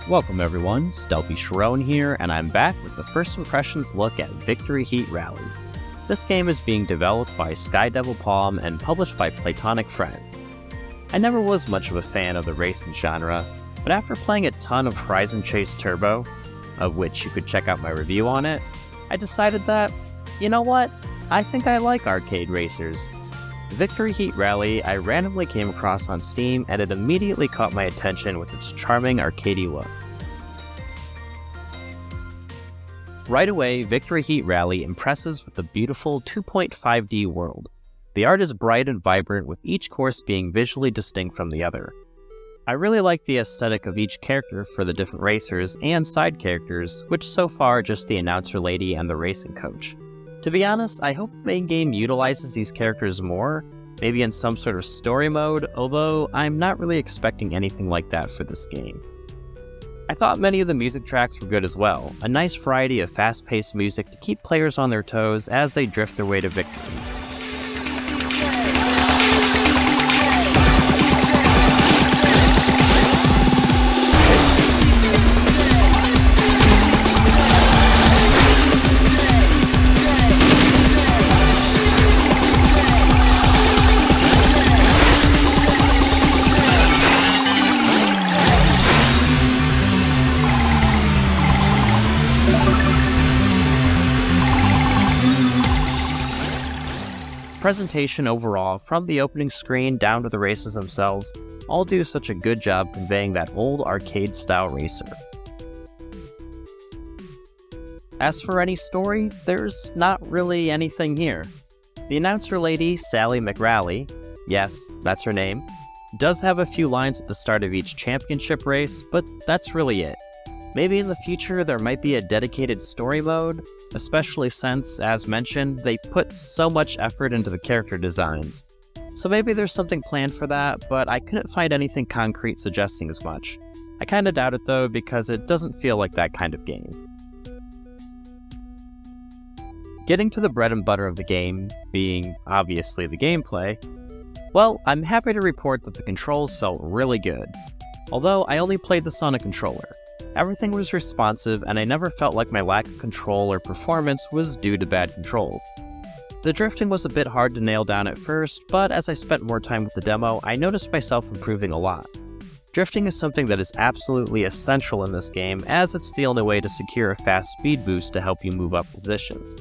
Welcome everyone, StealthyShiroean here, and I'm back with the first impressions look at Victory Heat Rally. This game is being developed by Skydevil Palm and published by Platonic Friends. I never was much of a fan of the racing genre, but after playing a ton of Horizon Chase Turbo, of which you could check out my review on it, I decided that, you know what, I think I like arcade racers. Victory Heat Rally I randomly came across on Steam, and it immediately caught my attention with its charming arcadey look. Right away, Victory Heat Rally impresses with the beautiful 2.5D world. The art is bright and vibrant, with each course being visually distinct from the other. I really like the aesthetic of each character for the different racers and side characters, which so far are just the announcer lady and the racing coach. To be honest, I hope the main game utilizes these characters more, maybe in some sort of story mode, although I'm not really expecting anything like that for this game. I thought many of the music tracks were good as well, a nice variety of fast-paced music to keep players on their toes as they drift their way to victory. Presentation overall, from the opening screen down to the races themselves, all do such a good job conveying that old arcade-style racer. As for any story, there's not really anything here. The announcer lady, Sally McRally, yes, that's her name, does have a few lines at the start of each championship race, but that's really it. Maybe in the future there might be a dedicated story mode, especially since, as mentioned, they put so much effort into the character designs. So maybe there's something planned for that, but I couldn't find anything concrete suggesting as much. I kinda doubt it though, because it doesn't feel like that kind of game. Getting to the bread and butter of the game, being obviously the gameplay, well, I'm happy to report that the controls felt really good. Although I only played this on a controller. Everything was responsive, and I never felt like my lack of control or performance was due to bad controls. The drifting was a bit hard to nail down at first, but as I spent more time with the demo, I noticed myself improving a lot. Drifting is something that is absolutely essential in this game, as it's the only way to secure a fast speed boost to help you move up positions.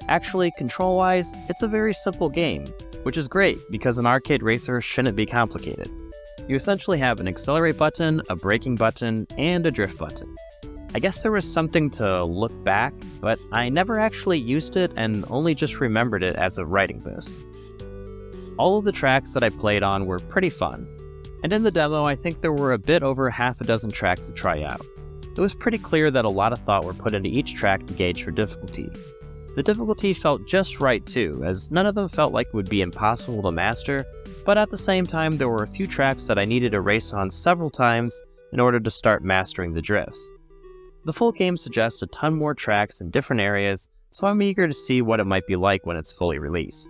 Actually, control-wise, it's a very simple game, which is great because an arcade racer shouldn't be complicated. You essentially have an accelerate button, a braking button, and a drift button. I guess there was something to look back, but I never actually used it and only just remembered it as of writing this. All of the tracks that I played on were pretty fun, and in the demo I think there were a bit over half a dozen tracks to try out. It was pretty clear that a lot of thought were put into each track to gauge for difficulty. The difficulty felt just right too, as none of them felt like it would be impossible to master, but at the same time there were a few tracks that I needed to race on several times in order to start mastering the drifts. The full game suggests a ton more tracks in different areas, so I'm eager to see what it might be like when it's fully released.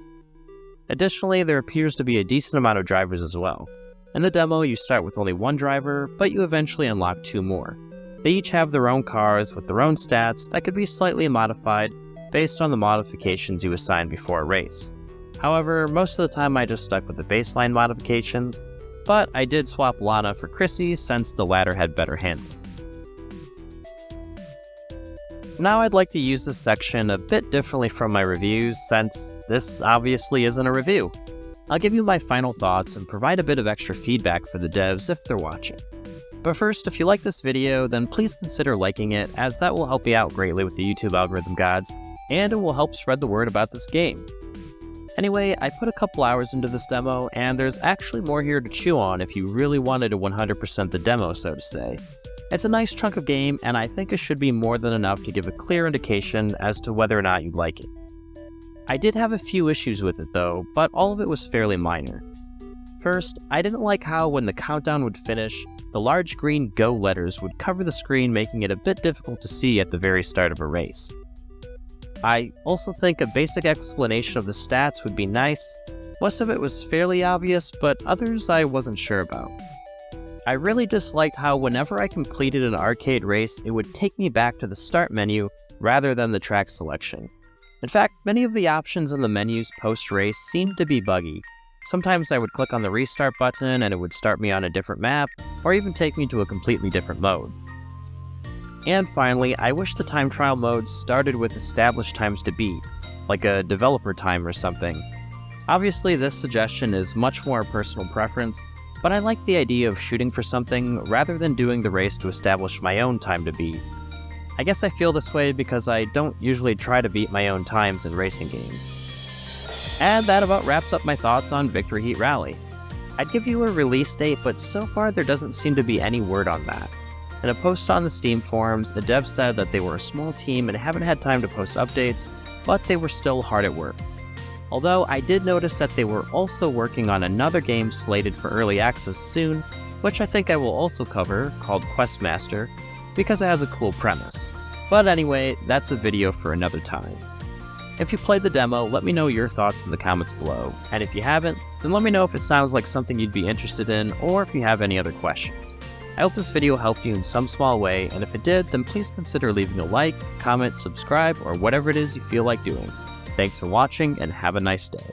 Additionally, there appears to be a decent amount of drivers as well. In the demo you start with only one driver, but you eventually unlock two more. They each have their own cars with their own stats that could be slightly modified based on the modifications you assign before a race. However, most of the time I just stuck with the baseline modifications, but I did swap Lana for Chrissy since the latter had better handling. Now I'd like to use this section a bit differently from my reviews since this obviously isn't a review. I'll give you my final thoughts and provide a bit of extra feedback for the devs if they're watching. But first, if you like this video, then please consider liking it, as that will help me out greatly with the YouTube algorithm gods, and it will help spread the word about this game. Anyway, I put a couple hours into this demo, and there's actually more here to chew on if you really wanted to 100% the demo, so to say. It's a nice chunk of game, and I think it should be more than enough to give a clear indication as to whether or not you'd like it. I did have a few issues with it though, but all of it was fairly minor. First, I didn't like how when the countdown would finish, the large green Go letters would cover the screen, making it a bit difficult to see at the very start of a race. I also think a basic explanation of the stats would be nice. Most of it was fairly obvious, but others I wasn't sure about. I really disliked how whenever I completed an arcade race, it would take me back to the start menu rather than the track selection. In fact, many of the options in the menus post-race seemed to be buggy. Sometimes I would click on the restart button and it would start me on a different map, or even take me to a completely different mode. And finally, I wish the time trial mode started with established times to beat, like a developer time or something. Obviously, this suggestion is much more a personal preference, but I like the idea of shooting for something rather than doing the race to establish my own time to beat. I guess I feel this way because I don't usually try to beat my own times in racing games. And that about wraps up my thoughts on Victory Heat Rally. I'd give you a release date, but so far there doesn't seem to be any word on that. In a post on the Steam forums, the devs said that they were a small team and haven't had time to post updates, but they were still hard at work. Although I did notice that they were also working on another game slated for early access soon, which I think I will also cover, called Questmaster, because it has a cool premise. But anyway, that's a video for another time. If you played the demo, let me know your thoughts in the comments below, and if you haven't, then let me know if it sounds like something you'd be interested in, or if you have any other questions. I hope this video helped you in some small way, and if it did, then please consider leaving a like, comment, subscribe, or whatever it is you feel like doing. Thanks for watching, and have a nice day.